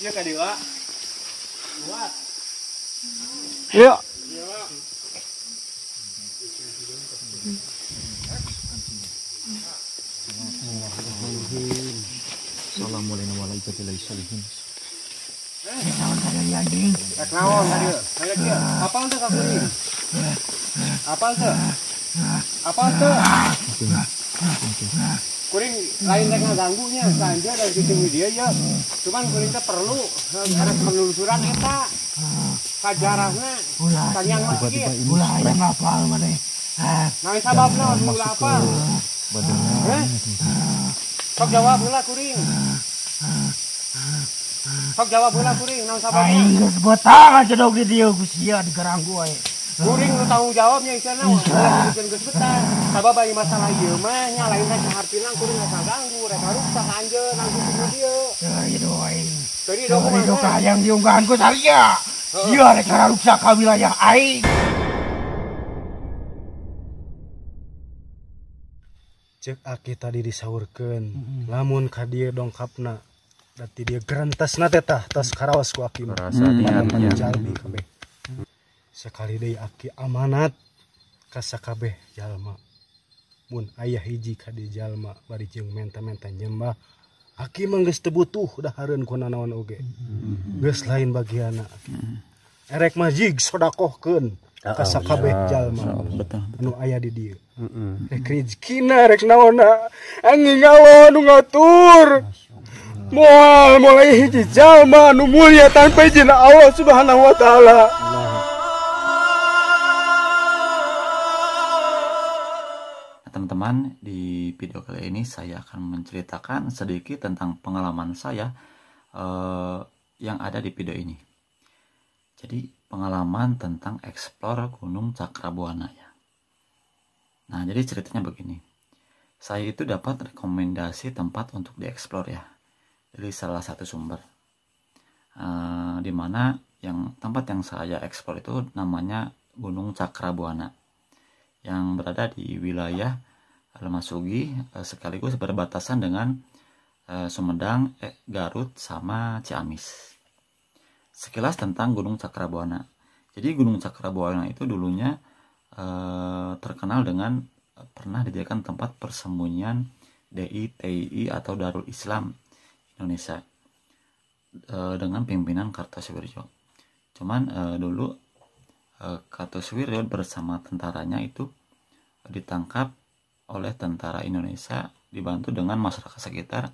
Ya ka dewa. Buat. Yuk. Assalamualaikum warahmatullahi wabarakatuh. Naon tadi anjing? Rek naon tadi? Saya kieu. Apal teh ka kuring? Apal teh? Apal teh? Kuring lain rek ngaganggu nya, sanja dari sisi dia ya. Cuman kuring teh perlu harus penelusuran eta. Sajarahna. Tanyang masjid. Ulah yang ngapal maneh. Naon sababna ulah apa? Sok jawab heula kuring. Sok jawab heula kuring naon sababna? Aing geus betah cedog di dieu Gusia digaranggu we. Kuring nu tanggung jawabnya itu naon? Bikin geus betah. Sabab aya masalah ieu mah nya lain teh sahartina kuring asa ganggu, rek rusak anjeun nang situ dieu. Ieu aing. Jadi Itu yang diunggahan ku saria. Sia rek rusak ka wilayah aing. Cek aki tadi disaurkeun lamun ka dieu dongkapna berarti dia gerentasna teh tah tos karaos ku aki mah Niatnya. jalmi kabeh sekali deui aki amanat ka sakabeh jalma mun aya hiji ka dieu jalma bari jeung menta-menta nyembah aki mah geus teu butuh dahareun ku nanaon oge geus lain bagianna erek mah jig sodakohkeun ka sakabeh jalma anu aya di dieu rek rezekina rek naonna angin Allah nu ngatur moal mulai hiji jalma nu mulia tanpa izin Allah Subhanahu wa taala. Teman-teman, di video kali ini saya akan menceritakan sedikit tentang pengalaman saya yang ada di video ini. Jadi pengalaman tentang eksplor Gunung Cakrabuana ya. Nah, jadi ceritanya begini. Saya itu dapat rekomendasi tempat untuk dieksplor ya. Dari salah satu sumber. Di mana tempat yang saya eksplor itu namanya Gunung Cakrabuana. Yang berada di wilayah Lemasugi sekaligus berbatasan dengan Sumedang, Garut sama Ciamis. Sekilas tentang Gunung Cakrabuana. Jadi Gunung Cakrabuana itu dulunya terkenal dengan pernah dijadikan tempat persembunyian DITI atau Darul Islam Indonesia dengan pimpinan Kartosuwiryo. Cuman dulu Kartosuwiryo bersama tentaranya itu ditangkap oleh tentara Indonesia dibantu dengan masyarakat sekitar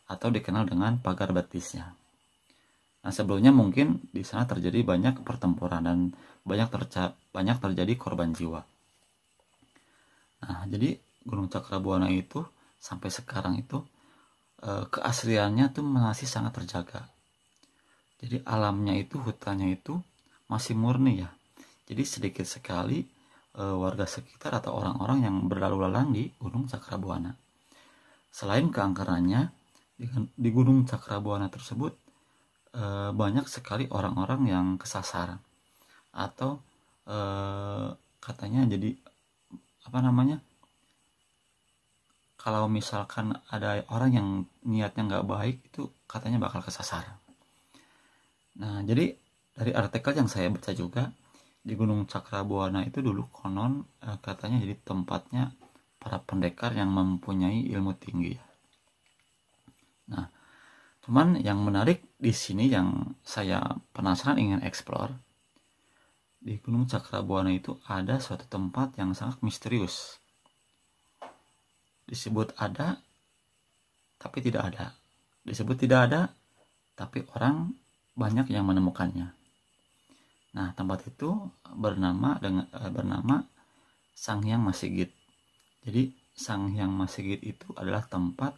atau dikenal dengan pagar betisnya. Nah, sebelumnya mungkin di sana terjadi banyak pertempuran dan banyak terjadi korban jiwa. Nah, jadi Gunung Cakrabuana itu sampai sekarang itu keasliannya tuh masih sangat terjaga. Jadi alamnya itu, hutannya itu masih murni ya. Jadi sedikit sekali warga sekitar atau orang-orang yang berlalu lalang di Gunung Cakrabuana. Selain keangkerannya, di Gunung Cakrabuana tersebut banyak sekali orang-orang yang kesasar atau katanya jadi kalau misalkan ada orang yang niatnya nggak baik itu katanya bakal kesasar. Nah, jadi dari artikel yang saya baca juga di Gunung Cakrabuana itu dulu konon katanya jadi tempatnya para pendekar yang mempunyai ilmu tinggi. Nah, cuman yang menarik di sini yang saya penasaran ingin eksplor, di Gunung Cakrabuana itu ada suatu tempat yang sangat misterius. Disebut ada, tapi tidak ada. Disebut tidak ada, tapi orang banyak yang menemukannya. Nah, tempat itu bernama Sanghyang Masigit. Jadi Sanghyang Masigit itu adalah tempat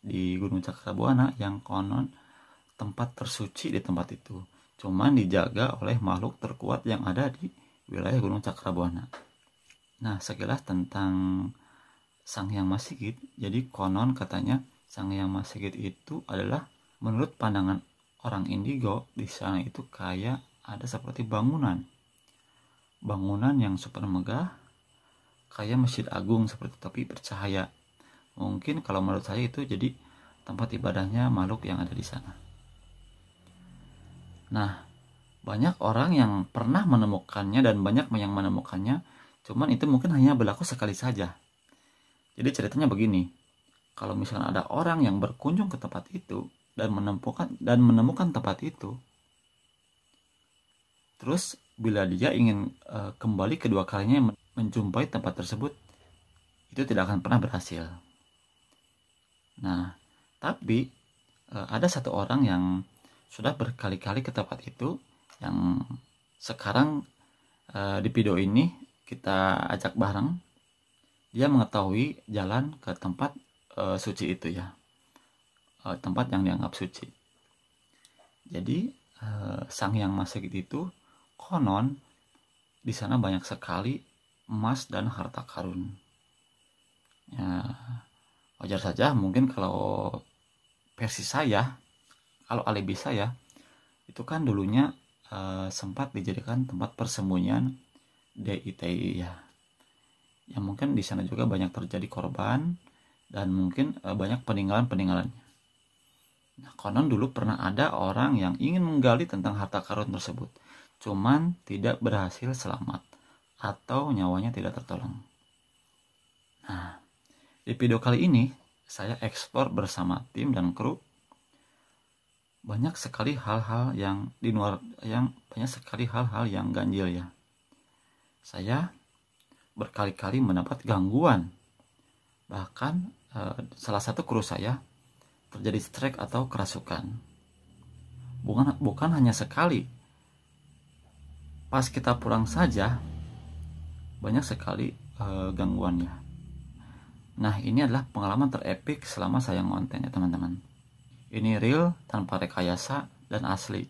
di Gunung Cakrabuana yang konon tempat tersuci di tempat itu. Cuman dijaga oleh makhluk terkuat yang ada di wilayah Gunung Cakrabuana. Nah, sekilas tentang Sanghyang Masigit. Jadi konon katanya Sanghyang Masigit itu adalah menurut pandangan orang Indigo di sana itu kayak ada seperti bangunan yang super megah kayak masjid agung seperti tapi bercahaya. Mungkin kalau menurut saya itu jadi tempat ibadahnya makhluk yang ada di sana. Nah, banyak orang yang pernah menemukannya dan banyak yang menemukannya, cuman itu mungkin hanya berlaku sekali saja. Jadi ceritanya begini, kalau misalnya ada orang yang berkunjung ke tempat itu dan menemukan tempat itu, terus bila dia ingin kembali kedua kalinya menjumpai tempat tersebut, itu tidak akan pernah berhasil. Nah, tapi ada satu orang yang sudah berkali-kali ke tempat itu, yang sekarang di video ini kita ajak bareng. Dia mengetahui jalan ke tempat suci itu ya, tempat yang dianggap suci. Jadi Sang Hyang Masjid itu konon di sana banyak sekali emas dan harta karun. Ya, wajar saja mungkin kalau versi saya, kalau alibi saya, itu kan dulunya sempat dijadikan tempat persembunyian DITI ya. Ya mungkin di sana juga banyak terjadi korban dan mungkin banyak peninggalan-peninggalannya. Nah, konon dulu pernah ada orang yang ingin menggali tentang harta karun tersebut, cuman tidak berhasil selamat atau nyawanya tidak tertolong. Nah, di video kali ini saya eksplor bersama tim dan kru. Banyak sekali hal-hal yang ganjil ya. Saya berkali-kali mendapat gangguan. Bahkan salah satu kru saya terjadi strike atau kerasukan. Bukan hanya sekali. Pas kita pulang saja banyak sekali gangguannya. Nah, ini adalah pengalaman terepik selama saya ngonten ya teman-teman. Ini real, tanpa rekayasa dan asli.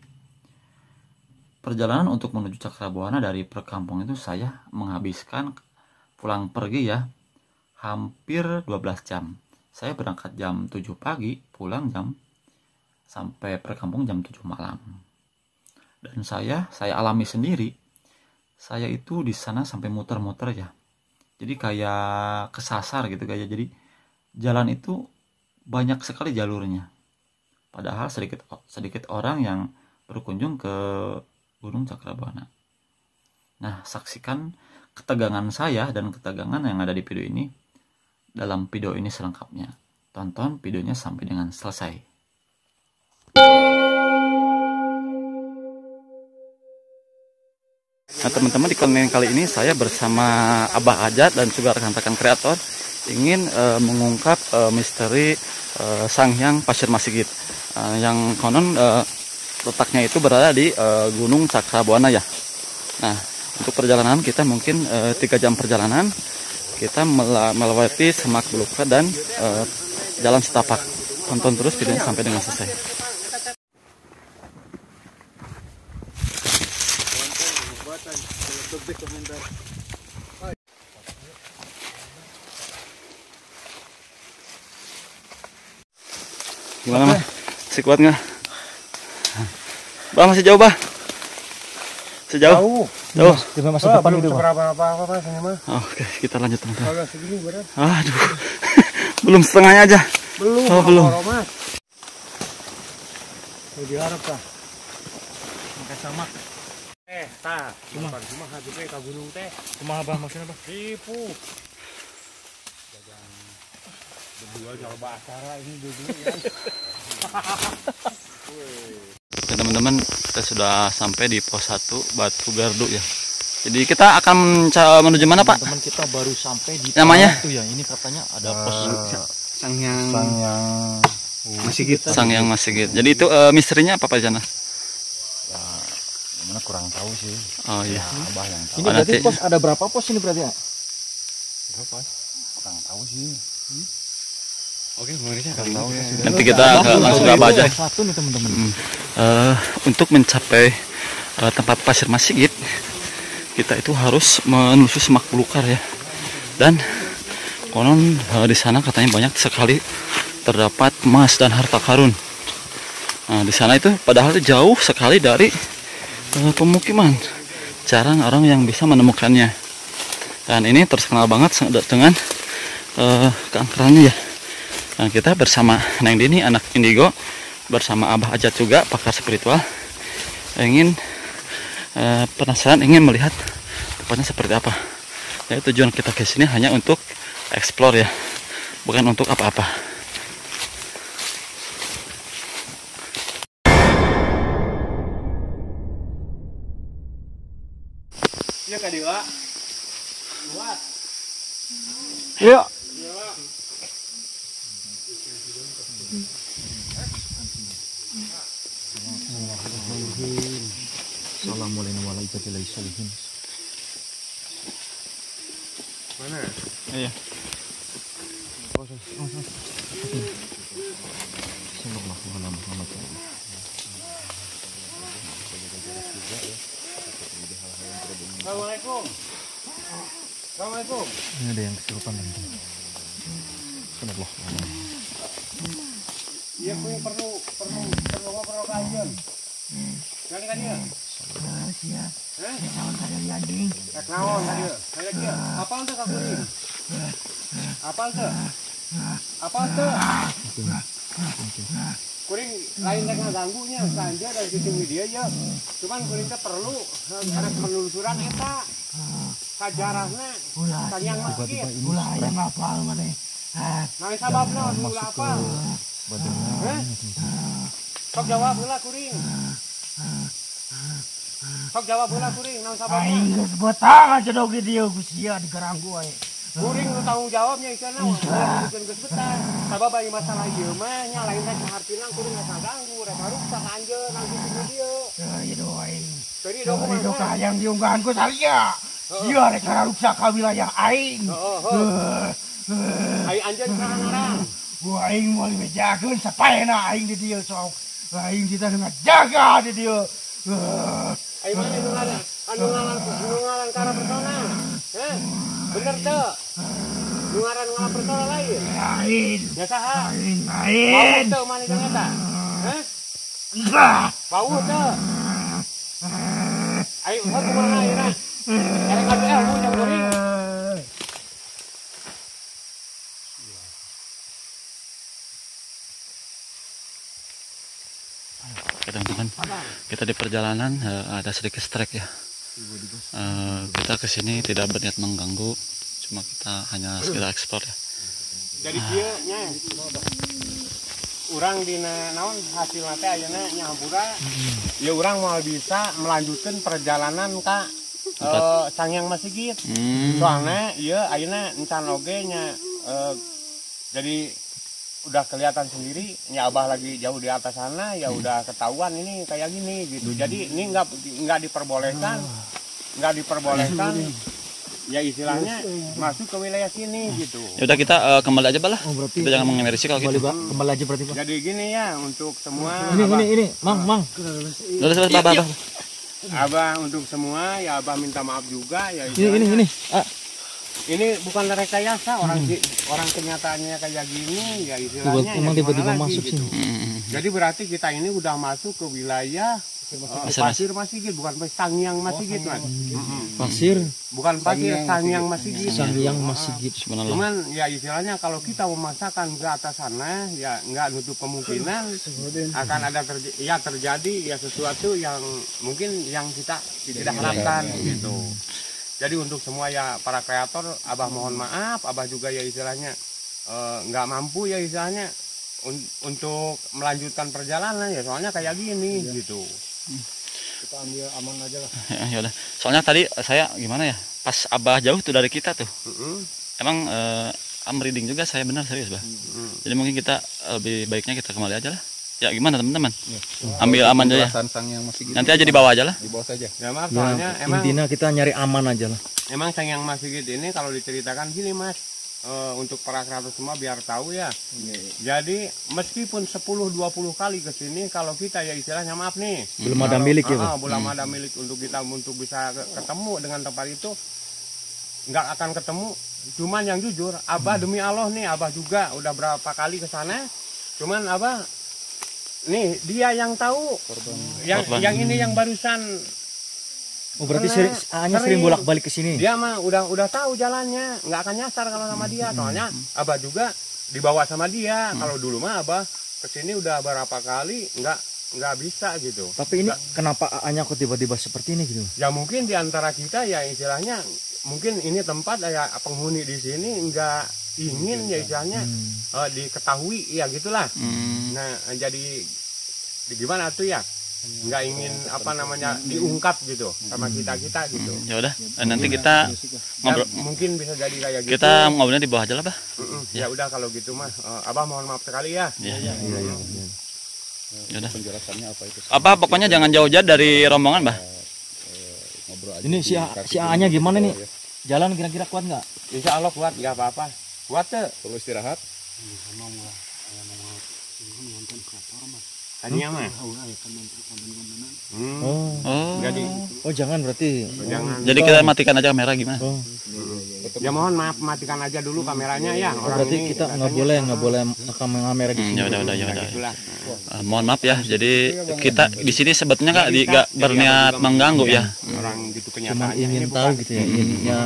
Perjalanan untuk menuju Cakrabuana dari perkampungan itu saya menghabiskan pulang pergi ya hampir 12 jam. Saya berangkat jam 7 pagi, pulang sampai perkampungan jam 7 malam. Dan saya alami sendiri. Saya itu di sana sampai muter-muter ya. Jadi kayak kesasar gitu kayak. Jadi jalan itu banyak sekali jalurnya. Padahal sedikit orang yang berkunjung ke Gunung Cakrabuana. Nah, saksikan ketegangan saya dan ketegangan yang ada di video ini dalam video ini selengkapnya. Tonton videonya sampai dengan selesai. Nah teman-teman, di konten kali ini saya bersama Abah Ajat dan juga rekan-rekan kreator ingin mengungkap misteri Sang Hyang Pasir Masigit yang konon letaknya itu berada di Gunung Cakrabuana ya. Nah, untuk perjalanan kita mungkin 3 jam perjalanan, kita melewati semak belukar dan jalan setapak. Tonton terus videonya sampai dengan selesai. Gimana Mas? Masih kuat nggak? Bah, masih jauh Bah? Sejauh? Jauh. Kita masuk depan itu, Pak. Apa ini mah? Oke, kita lanjut teman-teman. Agak segini berat. Aduh. Belum setengahnya aja. Belum. Oh, belum. Lebih harap tah. Pakai samak. Tah. Cuma hati teh ka gunung teh. Kumaha Bah maksudnya, Bah? Tipu. Berdua coba acara ini dulu ya. Oke teman-teman, kita sudah sampai di pos 1 Batu Gardu ya. Jadi kita akan menuju mana Pak? Teman kita baru sampai di namanya itu ya. Ini katanya ada pos Sang Hyang Masigit. Sang Hyang Masigit. Jadi itu misterinya apa Pak Jana? Ya, gimana kurang tahu sih. Oh iya. Abah yang tahu. Oh, Ini berarti nanti- pos ada berapa pos ini berarti ya? berapa? Kurang tahu sih. Oke, mengerti kan tahu ya. Nanti kita langsung ke Abah aja. Satu nih teman-teman. Untuk mencapai tempat Pasir Masigit, kita itu harus menuju semak belukar ya. Dan konon di sana katanya banyak sekali terdapat emas dan harta karun. Nah, di sana itu padahal jauh sekali dari pemukiman. Jarang orang yang bisa menemukannya. Dan ini terkenal banget dengan keangkerannya ya. Nah, kita bersama Neng Dini, anak Indigo, bersama Abah Ajat juga, pakar spiritual. ingin penasaran, ingin melihat tempatnya seperti apa. Ya, tujuan kita ke sini hanya untuk explore ya, bukan untuk apa-apa. Iya Kak Dewa. Buat. Iya. Assalamualaikum. Mana? Iya. Assalamualaikum. Assalamualaikum. Ini ada yang kesurupan nanti. Iya kuing perlu kajian. Kan kan dia? Siap. Hah? Tahun kada liading. Rek naon tadi? Saya dia. Apal teh Kak Kuring? Apal teh? Apal teh? Kuring lain rek ngaganggunya, sanja dari sisi media ya. Cuman kuring teh perlu ada penelusuran eta. Sajarahna kalian masjid. Ulah yang ngapal maneh. Nah sababna ulah apa? Heh? Sok jawab heula kuring. Sok jawab heula kuring, naon sababna? Aing geus betang aja doge dieu ku sia di garangku we. Kuring nu tanggung jawabnya ieu naon? Bukan geus betang. Sabab aya masalah ieu mah nya lain teh sahartina kuring geus ngaganggu, rek haruksa anjeun nang kitu dieu. Ya do aing. Tadi Do dokumen itu yang diunggahan ku salia. Sia rek ngaruksa ka wilayah aing. Ai anjeun ngarang-ngarang. Ku aing moal bejakeun sapaena aing di dieu sok. Aing kita ngajaga di dieu. Ai mana nu ngaran kara persona? Heh? Bener teu? Nu ngaran persona lain. Lain. Ya saha? Lain. Pauh teu mana jeung eta? Heh? Bah. Pauh teu? Ai kumaha ayeuna? Erek atuh ilmu jeung kuring. Oke teman-teman, kita di perjalanan ada sedikit strike ya. Kita kesini tidak berniat mengganggu, cuma kita hanya sekedar explore ya. Jadi kieu nya urang dina naon hasilna teh ayeuna nya hampura. Ya urang moal bisa melanjutkan perjalanan ka Sangyang Masjid. Soalnya ieu ayeuna encan oge nya jadi udah kelihatan sendiri ya Abah lagi jauh di atas sana ya udah ketahuan ini kayak gini gitu. Jadi ini nggak diperbolehkan ya istilahnya masuk ke wilayah sini gitu. Ya udah kita kembali aja balah. Kita jangan mengambil risiko kalau gitu. Kembali aja berarti Pak. Jadi gini ya untuk semua Ini, Mang. Abah untuk semua ya Abah minta maaf juga ya. Ini. Ini bukan rekayasa orang kenyataannya kayak gini ya istilahnya. Emang ya tiba-tiba lagi, masuk gitu. sini. Jadi berarti kita ini udah masuk ke wilayah Pasir Masjid, bukan Sangyang Masjid kan? Pasir, bukan Pasir, Sangyang Masjid. Sangyang Masjid. Cuman ya istilahnya kalau kita memaksakan ke atas sana ya nggak nutup kemungkinan akan ada terjadi ya sesuatu yang mungkin yang kita tidak harapkan gitu. Jadi untuk semua ya para kreator, Abah mohon maaf, Abah juga ya istilahnya nggak mampu ya istilahnya untuk melanjutkan perjalanan ya soalnya kayak gini gitu. Kita ambil aman aja lah. Ya udah. Soalnya tadi saya gimana ya? Pas Abah jauh tuh dari kita tuh. Emang reading juga saya benar serius, Bah. Jadi mungkin kita lebih baiknya kita kembali aja lah. Ya gimana teman-teman? Ya. Ambil aman aja ya. Nanti aja dibawa aja lah. Dibawa saja. Ya maaf soalnya emang intinya kita nyari aman aja lah. Emang Sangyang Masjid ini kalau diceritakan gini Mas, untuk para kreator semua biar tahu ya. Jadi meskipun 10-20 kali ke sini kalau kita ya istilahnya maaf nih. Belum ada milik ya. Belum ada milik untuk kita untuk bisa ketemu dengan tempat itu nggak akan ketemu. Cuman yang jujur, Abah demi Allah nih, Abah juga udah berapa kali ke sana. Cuman Abah nih dia yang tahu. Yang ini yang barusan. Oh berarti sering bolak-balik ke sini. Dia mah udah tahu jalannya, nggak akan nyasar kalau sama dia. Soalnya Abah juga dibawa sama dia. Kalau dulu mah Abah kesini udah berapa kali, nggak nggak bisa gitu. Tapi ini kenapa A-nya kok tiba-tiba seperti ini gitu? Ya mungkin di antara kita ya istilahnya mungkin ini tempat ya penghuni di sini nggak ingin ya istilahnya diketahui ya gitulah. Nah jadi gimana tuh ya, nggak ingin apa namanya diungkap gitu sama kita gitu. Ya udah, nanti kita ngobrol. Ya, mungkin bisa jadi kayak gitu. Kita ngobrolnya di bawah aja lah, Bah. Ya udah kalau gitu mah, Abah mohon maaf sekali ya. Ya udah. Penjelasannya apa itu? Apa pokoknya jangan jauh-jauh dari rombongan, Bah. Ini si A-nya gimana nih? Jalan kira-kira kuat nggak? Insya Allah kuat, nggak apa-apa. Kuat tuh. Perlu istirahat. Tadinya mah. Jadi, jangan berarti. jangan. Jadi kita matikan aja kamera gimana? Ya mohon maaf, matikan aja dulu kameranya ya. Orang Berarti ini kita nggak boleh kamera di sini. Ya udah. itulah. Mohon maaf ya. Jadi kita di sini sebetulnya nggak berniat mengganggu ya. Orang gitu Cuman kenyataannya. ingin tahu gitu ya. Intinya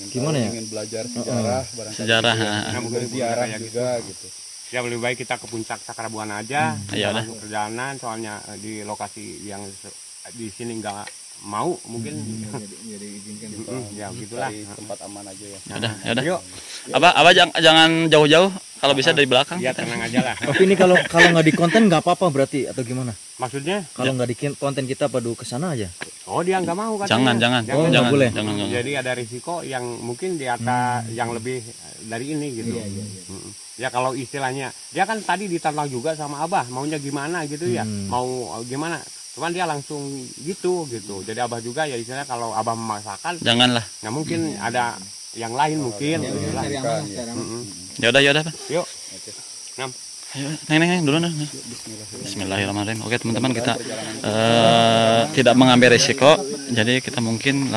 gimana ya? Ingin belajar sejarah, barangkali Sejarah. berziarah juga gitu. Ya lebih baik kita ke puncak Sakrabuana aja. Ya udah. Langsung perjalanan, soalnya di lokasi yang di sini nggak mau mungkin. Jadi izinkan Ya gitulah. cari tempat aman aja ya. Ya udah. Yuk. Abah jangan jauh-jauh. Kalau bisa dari belakang. Ya tenang aja lah. Tapi ini kalau nggak di konten nggak apa-apa berarti atau gimana? Maksudnya? Kalau nggak di konten kita padu ke sana aja. Oh dia nggak mau katanya. Jangan. nggak boleh. Jangan. Jadi ada risiko yang mungkin di atas yang lebih dari ini gitu. Ya kalau istilahnya dia kan tadi ditantang juga sama Abah maunya gimana gitu ya, mau gimana. Cuman dia langsung gitu. Jadi Abah juga ya istilahnya kalau Abah memaksakan, Janganlah. nggak mungkin ada yang lain mungkin. Ya udah, Pak. Yuk. Ayo, Neng dulu Neng. Bismillahirrahmanirrahim. Oke teman-teman, kita tidak mengambil resiko, jadi kita mungkin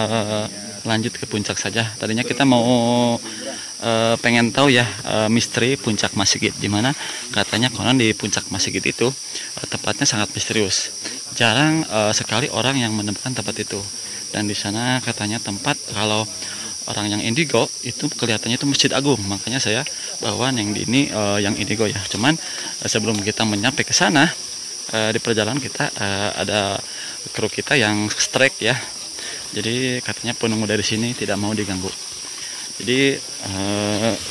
lanjut ke puncak saja. Tadinya kita mau pengen tahu ya misteri puncak Masigit, dimana katanya konon di puncak Masigit itu tempatnya sangat misterius. Jarang sekali orang yang menemukan tempat itu, dan di sana katanya tempat kalau orang yang indigo itu kelihatannya itu Masjid Agung. Makanya saya bawa yang di ini yang indigo ya. Cuman sebelum kita menyampai ke sana di perjalanan kita ada kru kita yang strike ya. Jadi katanya penunggu dari sini tidak mau diganggu. Jadi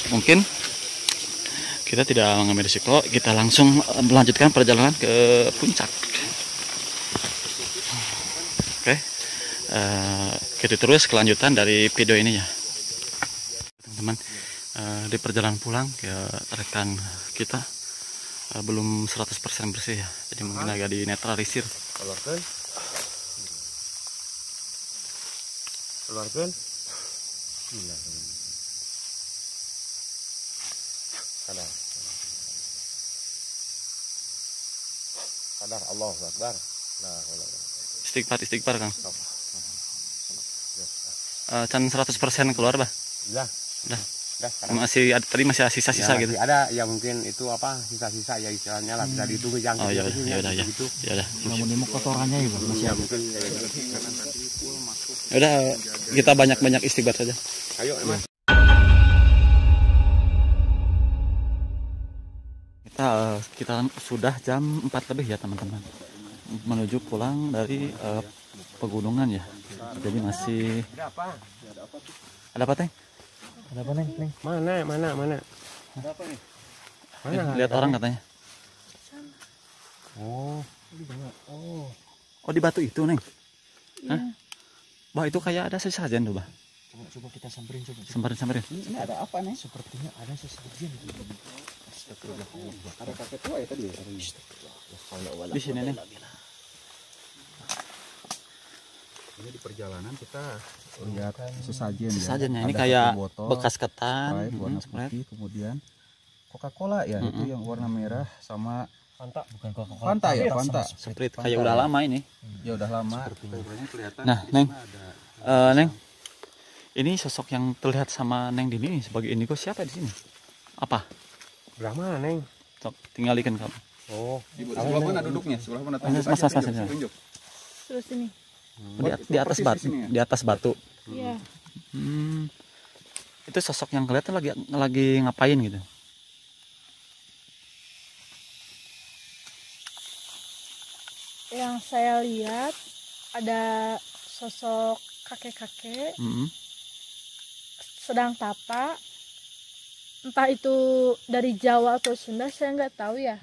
mungkin kita tidak mengambil risiko, kita langsung melanjutkan perjalanan ke puncak. Oke. Kita terus kelanjutan dari video ini ya teman-teman. Di perjalanan pulang ke rekan kita belum 100% bersih ya, jadi mungkin agak dinetralisir. Keluarkan. Sadar Allah Akbar. Istighfar Kang. Can 100% keluar Bah? Udah. Masih ada, tadi masih sisa-sisa Ya, gitu. ada ya mungkin itu apa sisa-sisa ya istilahnya lah bisa ditunggu yang Oh ya gitu, udah ya. gitu. Ya udah. Namun ini kotorannya juga masih ada. Ya udah, kita banyak-banyak istighfar saja. Ayo Mas. Kita sudah jam 4 lebih ya teman-teman, menuju pulang dari pegunungan ya. Jadi masih ada apa Teng? Ada apa Neng? Mana? Mana? Lihat orang katanya. Oh di batu itu Neng? Hah? Bah itu kayak ada sesajen tuh Bah. Coba kita samperin coba. Samperin. Ini ada apa nih? Sepertinya ada sesajen. Ada kakek tua ya tadi. Di sini Neng. Ini di perjalanan kita lihat sesajen ya. Sesajennya ini Ada kayak satu botol bekas ketan, Sprite warna Sprite. putih, kemudian Coca-Cola ya, itu yang warna merah sama Bukan Coca-Cola. Fanta ya, Fanta. Sprite kayak udah lama ini. Ya udah lama. Nah, Neng. Neng. Ini sosok yang terlihat sama Neng Dini sebagai indigo siapa di sini? Apa? Belah mana, Neng? Sok, tinggalikan kamu. Oh, Sebelah mana duduknya? Sebelah mana? Mas. Tunjuk. Terus ini. Di atas batu, sini ya? di atas batu. Iya. Itu sosok yang kelihatan lagi ngapain gitu? yang saya lihat ada sosok kakek-kakek sedang tapa, entah itu dari Jawa atau Sunda, saya nggak tahu ya.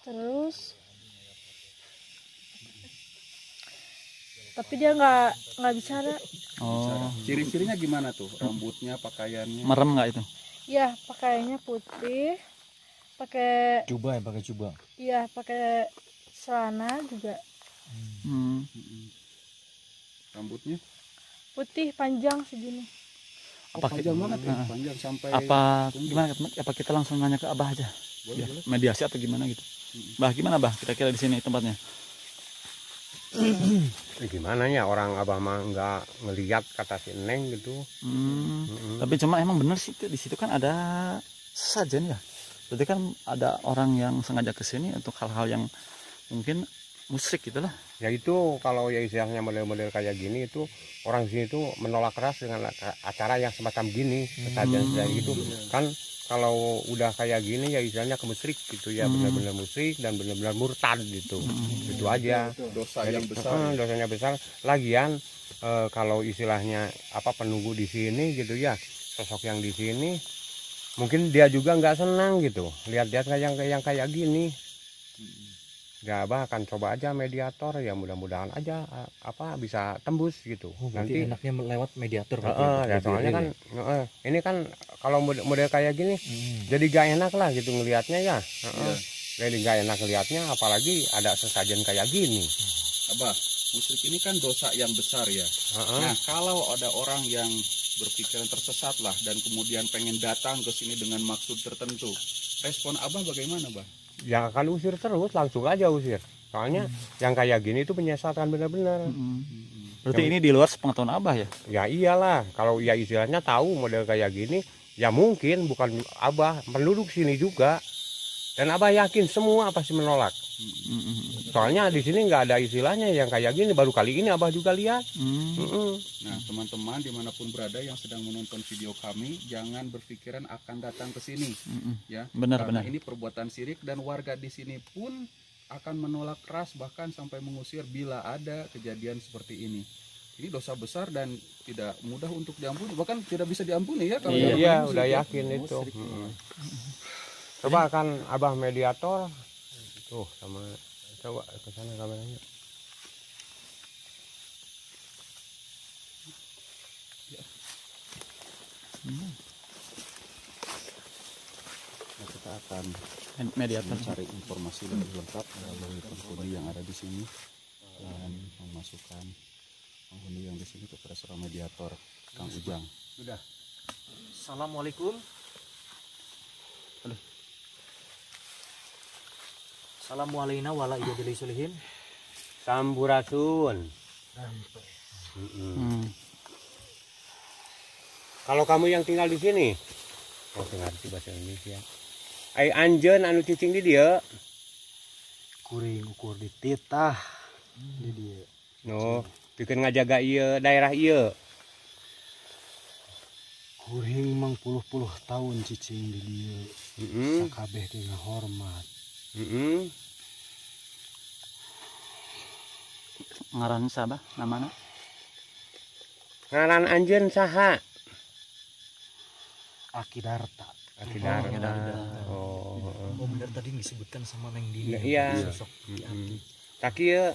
Terus tapi dia nggak bicara. Oh, Ciri-cirinya gimana tuh? Rambutnya, pakaiannya? merem nggak itu? Ya, pakaiannya putih, pakai Coba ya, pakai coba. iya pakai celana juga Rambutnya? putih panjang segini. Apa Panjang banget ya? Panjang sampai apa tunduk. gimana? Apa kita langsung nanya ke Abah aja? Boleh, Ya, boleh. mediasi atau gimana gitu? Bah, gimana Bah? Kira-kira di sini tempatnya? Gimana ya, orang abah mah nggak ngelihat kata si Neng gitu. Tapi cuma emang bener sih di situ kan ada sesajen ya. Berarti kan ada orang yang sengaja ke sini untuk hal-hal yang mungkin musyrik gitu lah. Ya itu kalau ya istilahnya model-model kayak gini itu orang sini tuh menolak keras dengan acara yang semacam gini, sesajen gitu kan. Kalau udah kayak gini ya istilahnya kemusyrik gitu ya, benar-benar musyrik dan benar-benar murtad gitu. Itu aja. Dosa yang besar. Dosanya besar. Lagian kalau istilahnya apa penunggu di sini gitu ya, sosok yang di sini mungkin dia juga nggak senang gitu lihat-lihat yang kayak gini. Ya Abah akan coba aja mediator, ya mudah-mudahan aja apa bisa tembus gitu. Nanti enaknya lewat mediator. Ya soalnya kan ini kan kalau model kayak gini jadi gak enak lah gitu ngelihatnya ya. Jadi gak enak ngelihatnya, apalagi ada sesajen kayak gini. Abah, musyrik ini kan dosa yang besar ya. Nah, kalau ada orang yang berpikiran tersesat lah dan kemudian pengen datang ke sini dengan maksud tertentu, respon Abah bagaimana, Bah? Ya akan usir terus, langsung aja usir. Soalnya yang kayak gini itu menyesatkan benar-benar. Berarti ini di luar sepengetahuan Abah ya? Ya iyalah, kalau ya istilahnya tahu model kayak gini, ya mungkin bukan Abah penduduk sini juga. Dan Abah yakin semua pasti menolak. Soalnya di sini nggak ada istilahnya yang kayak gini, baru kali ini Abah juga lihat. Nah, teman-teman dimanapun berada yang sedang menonton video kami, jangan berpikiran akan datang ke sini, ya. Benar-benar. Karena ini perbuatan syirik dan warga di sini pun akan menolak keras bahkan sampai mengusir bila ada kejadian seperti ini. Ini dosa besar dan tidak mudah untuk diampuni, bahkan tidak bisa diampuni ya kalau Iya, diampuni udah musyrik, ya. yakin itu. Coba kan Abah mediator, tuh sama coba ke sana kameranya. Nah, kita akan Mediator. mencari informasi lebih lengkap melalui penghuni yang ada di sini dan memasukkan penghuni yang di sini kepada seorang mediator, Kang Ujang. Sudah. Assalamualaikum. Assalamualaikum warahmatullahi wabarakatuh. Sampurasun. Kalau kamu yang tinggal di sini, ngerti bahasa Indonesia. Ai anjeun anu cicing di dieu. Kuring ukur di titah di dia. No, pikeun ngajaga ieu daerah ieu. Kuring mang puluh-puluh tahun cicing di dia. Sakabeh teh ngahormat. Ngaran sabah namana? Ngaran anjeun saha? Akidarta. Akidarta. Oh benar tadi disebutkan sama Neng Dini. Iya. Sosok Aki. Tak ieu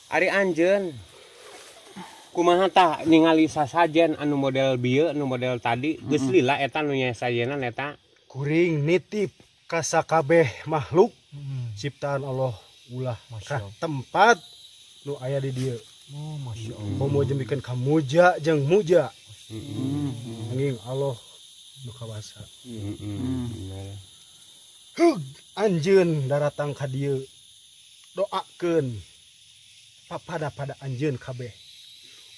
ari anjeun. Kumaha tah ningali sasajen anu model bieu, anu model tadi, geus lila eta nu nyasajenan eta. Kuring nitip ka sakabeh makhluk ciptaan Allah ulah ka tempat nu aya di dieu. Oh masya Allah. Komo jembikeun ka muja jeung muja. Anging Allah nu kawasa. Hug anjeun daratang ka dieu. Doakeun pada anjeun kabeh.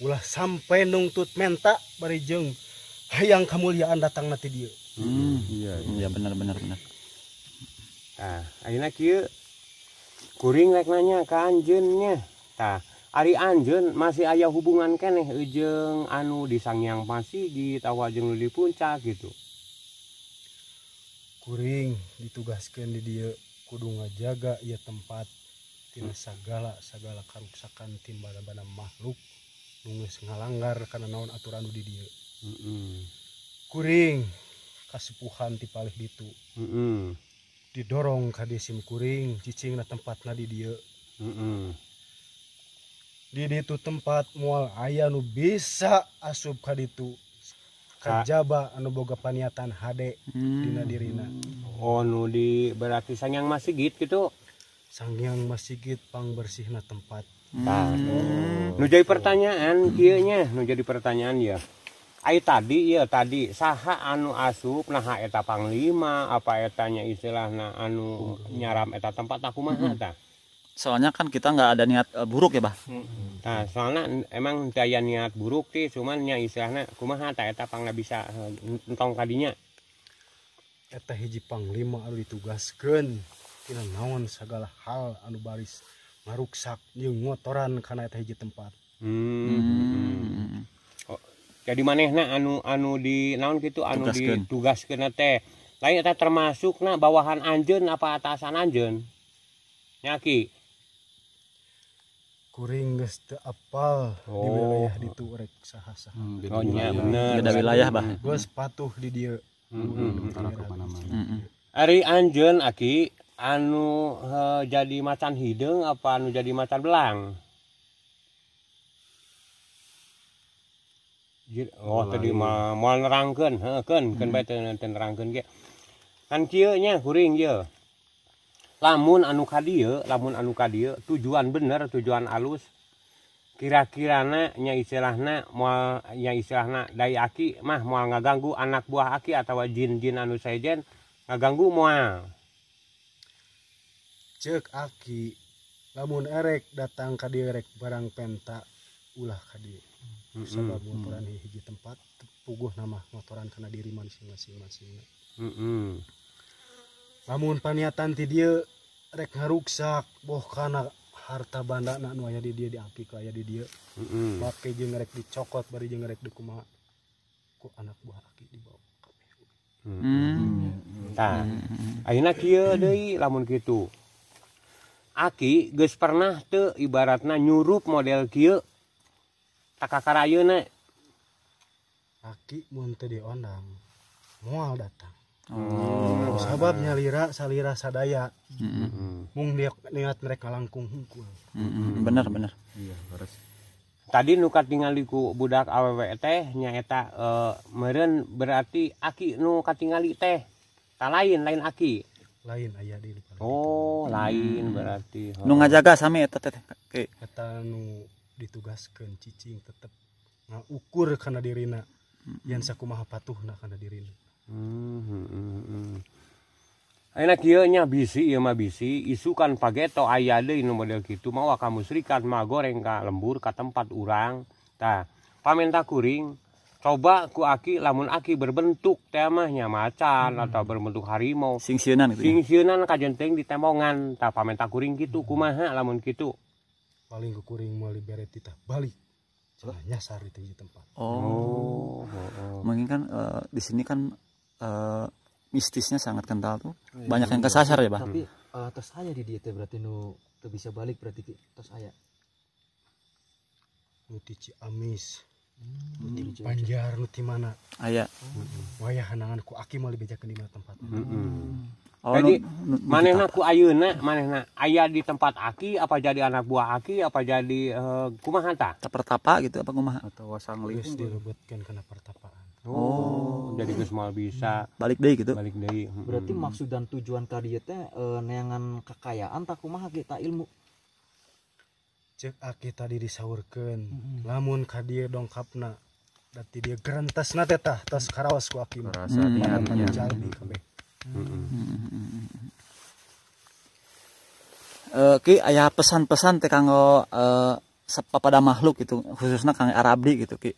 Ulah sampai nungtut menta bari jeung hayang kamuliaan datang nanti dieu. Iya benar. Tah, ayeuna kieu kuring rek nanya ka anjeun nya. Tah, ari anjeun masih aya hubungan keneh jeung anu di Sangyang Pasigi tawa jeung nu di puncak gitu. Kuring ditugaskeun di dieu kudu ngajaga ieu tempat tina sagala karuksakan timbal-bana makhluk nu geus ngalanggar kana naon aturan nu di dieu. Kuring kasepuhan ti palih ditu. Didorong ka desim kuring cicingna tempatna di dieu. Di ditu tempat moal aya nu bisa asup ka ditu. Kajaba anu boga paniatan hade dina dirina. Oh nu di berarti Sangyang Masigit gitu. Sangyang Masigit pangbersihna tempat. Nah, nu jadi pertanyaan kieu nya, nu jadi pertanyaan ya. Ai tadi saha anu asup nah eta panglima apa etanya istilahna anu nyaram eta tempat kumaha tah? Soalnya kan kita nggak ada niat buruk ya, Bah. Nah, soalnya emang daya niat buruk sih, cuman nya istilahna kumaha tah eta pangna bisa entong kadinya. Eta hiji panglima anu ditugaskeun tina naon sagala hal anu baris ngaruksak jeung ngotoran kana eta hiji tempat. Oh, jadi manehna anu di naon kitu anu ditugaskeun teh lain eta termasukna bawahan anjeun apa atasan anjeun? Nya Ki. Kuring geus teu apal di wilayah ditu rek saha-saha. Oh nya bener. Beda wilayah, Bah. Geus patuh di dieu. Ari anjeun Aki anu jadi macan hideung apa anu jadi macan belang? Oh tadi moal nerangkeun, keun bae teu nerangkeun ge. Kan kieu nya kuring ye. Lamun anu ka dieu tujuan bener, tujuan alus. Kira-kirana nya istilahna moal nya istilahna dai Aki mah moal ngaganggu anak buah Aki atawa jin-jin anu saejen ngaganggu moal. Ceuk Aki lamun erek datang ka dieu rek barang penta ulah ka dieu. Sabab motoran hiji tempat puguh nama motoran kana diri masing-masing. Lamun paniatan ti dieu rek ngaruksak boh kana harta banda anu aya di dieu diapik aya di dieu. Make jeung rek dicokot bari jeung rek dikumaha ku anak buah Aki dibawa kabeh. Tah. Ayeuna kieu deui lamun kitu. Aki geus pernah teu ibaratna nyurup model kieu takakara ayeuna. Aki mun teu diondang moal datang. Sabab nyalira salira sadaya. Mung dia niat mereka langkung hungkul. Bener. Iya, beres. Tadi nu katingali ku budak awewe teh nya eta meureun berarti Aki nu katingali teh ta lain Aki. Lain aya di depan. Oh, lain berarti. Nu ngajaga sami eta teh. Eta nu ditugaskeun cicing tetep ngaukur kana dirina. Yen sakumaha patuhna kana dirina. Ayeuna kieu nya bisi ieu mah bisi isukan pageto aya deui nu model kitu mah ka musrikat mah goreng ka lembur ka tempat urang. Tah, pamenta kuring coba ku Aki lamun Aki berbentuk teh mah nya macan atau berbentuk harimau. Singsieunan gitu. Singsieunan kajenteng di temmongan. Tah pamenta kuring kitu kumaha lamun kitu? Paling ku kuring moal dibere titah balik. Cenah nyasar di tempat. Mungkin kan di sini kan mistisnya sangat kental tuh. Banyak yang kesasar ya, Bah. Tapi tos aya di dieu teh berarti nu teu bisa balik berarti tos aya. Nu ti Ciamis. Banjar nu ti mana? Aya. Wayah hanangan ku Aki moal dibejakeun di mana tempat. Jadi manehna ku ayeuna manehna aya di tempat Aki apa jadi anak buah Aki apa jadi kumaha tah? Pertapa gitu apa kumaha? Atau sangli Geus direbutkeun kana pertapaan. Jadi geus moal bisa Balik deui gitu. balik deui. Berarti maksud dan tujuan ka dieu teh neangan kekayaan tah kumaha ge ta ilmu. Cek Aki tadi disaurkeun lamun ka dieu dongkapna dati dia gerentasna teh tah tos karaos ku Aki mah. rasa niatnya. Jalmi kabeh. Ki aya pesan-pesan teh kanggo pada makhluk gitu khususnya kang Arabdi gitu Ki.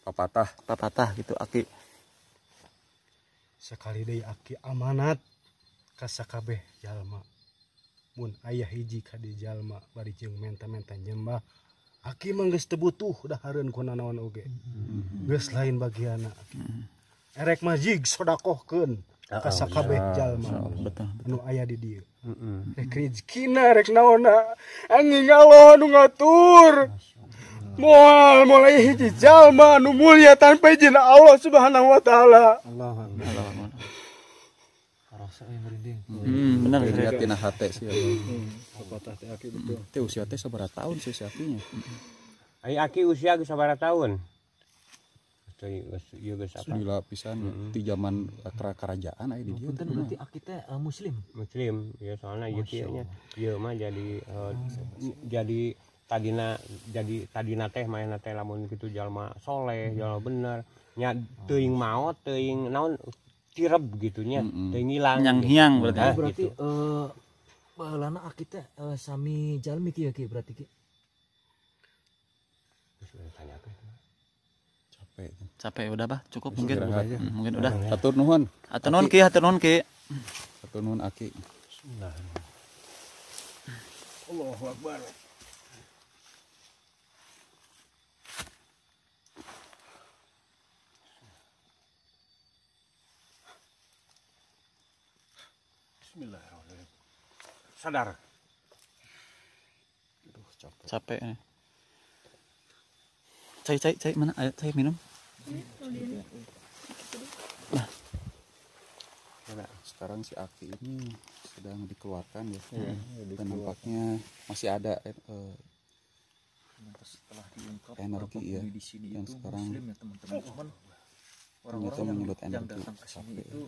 Papatah gitu Aki. Sekali deui Aki amanat ka sakabeh jalma. Mun aya hiji ka di jalma bari jeung menta-menta nyembah Aki mah geus teu butuh dahareun ku nanaon oge. Geus lain bagianna Aki. Erek mah jig sodakohkeun ka sakabeh jalma Betul. anu aya di dieu. rek rezekina rek naonna angin Allah nu ngatur. Moal mulai hiji jalma nu mulia tanpa izin Allah Subhanahu wa taala. Karasa yang merinding. Benar Lihat tina hate sih. Pepatah teh Aki betul. Teh usia teh sabaraha tahun sih si Akinya? Ai Aki usia geus sabaraha tahun? Ieu geus apa? Gila pisan di zaman kerajaan aya di dieu. Punten berarti Aki teh muslim. Muslim, ya soalnya ieu kieu nya. Ieu mah jadi tadina teh mainna teh lamun kitu jalma soleh, jalma bener. Nya teuing maot, teuing naon tireb gitu nya, teuing ilang. Yang hiang berarti. Berarti baheulana Aki teh sami jalmi kieu Ki berarti Ki. Capek udah bah, cukup mungkin. Aja. Mungkin udah. Hatur nuhun. Hatur nuhun Ki, hatur nuhun Ki. Hatur nuhun Aki. Allahu Akbar. Bismillahirrahmanirrahim. Sadar. Capek nih. Cai mana? Ayo cai minum. Nah, sekarang si Aki ini sedang dikeluarkan ya. Dan nampaknya masih ada Setelah diungkap energi ya di sini yang itu sekarang muslim ya teman-teman. Cuman ternyata orang-orang menyedot yang energi datang ke sini capek. itu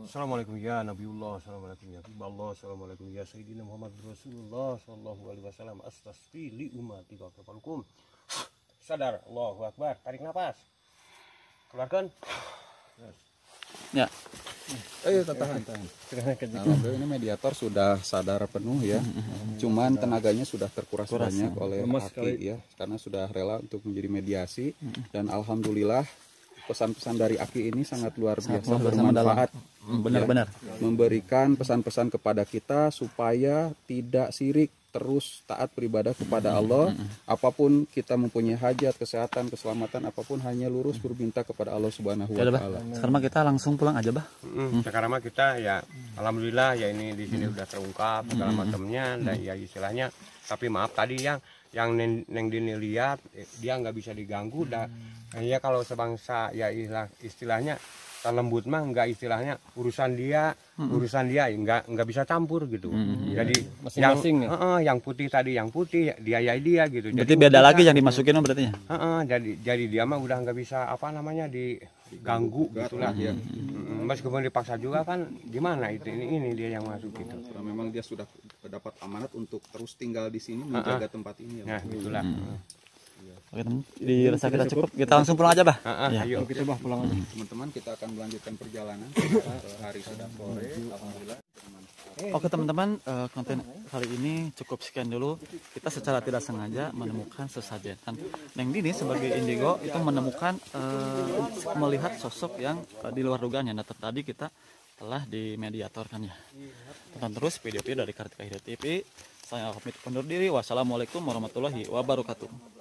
Assalamualaikum ya Nabiullah, assalamualaikum ya Allah, assalamualaikum ya Sayyidina Muhammad Rasulullah sallallahu alaihi wasallam. Astasfi li ummati wa kafalukum. Sadar, Allahu Akbar, tarik nafas. Keluarkan. Ya. Tahan. Alhamdulillah ini mediator sudah sadar penuh ya. Cuman tenaganya sudah terkuras banyak oleh Aki ya, karena sudah rela untuk menjadi mediasi. Dan alhamdulillah pesan-pesan dari Aki ini sangat luar biasa bermanfaat. Benar-benar. Memberikan pesan-pesan kepada kita supaya tidak sirik, terus taat beribadah kepada Allah. Apapun kita mempunyai hajat, kesehatan, keselamatan, apapun hanya lurus berminta kepada Allah Subhanahu wa taala. Sekarang mah kita langsung pulang aja bah. Sekarang mah kita ya alhamdulillah ya ini di sini udah terungkap segala macamnya dan ya istilahnya, tapi maaf tadi yang neng Dini lihat dia nggak bisa diganggu ya kalau sebangsa ya istilahnya lembut mah nggak istilahnya urusan dia nggak bisa campur gitu. Jadi Masing-masing yang putih tadi yang putih dia gitu. Berarti beda lagi yang dimasukin berarti ya. Jadi dia mah udah nggak bisa apa namanya diganggu gitulah ya. Meskipun dipaksa juga kan gimana itu ini dia yang masuk gitu. Memang dia sudah dapat amanat untuk terus tinggal di sini menjaga tempat ini ya. Nah, gitulah. Oke teman, dirasa kita cukup, kita langsung pulang aja bah. Ayo Kita pulang aja. Teman-teman, kita akan melanjutkan perjalanan. Hari sudah sore, alhamdulillah. Oke teman-teman, konten kali ini cukup sekian dulu. Kita secara tidak sengaja menemukan sesajen. Neng Dini sebagai indigo itu menemukan melihat sosok yang di luar dugaannya. Nah tadi kita telah dimediatorkan ya. Tonton terus video-video dari Kartika Hidayat TV. Saya pamit undur diri. Wassalamualaikum warahmatullahi wabarakatuh.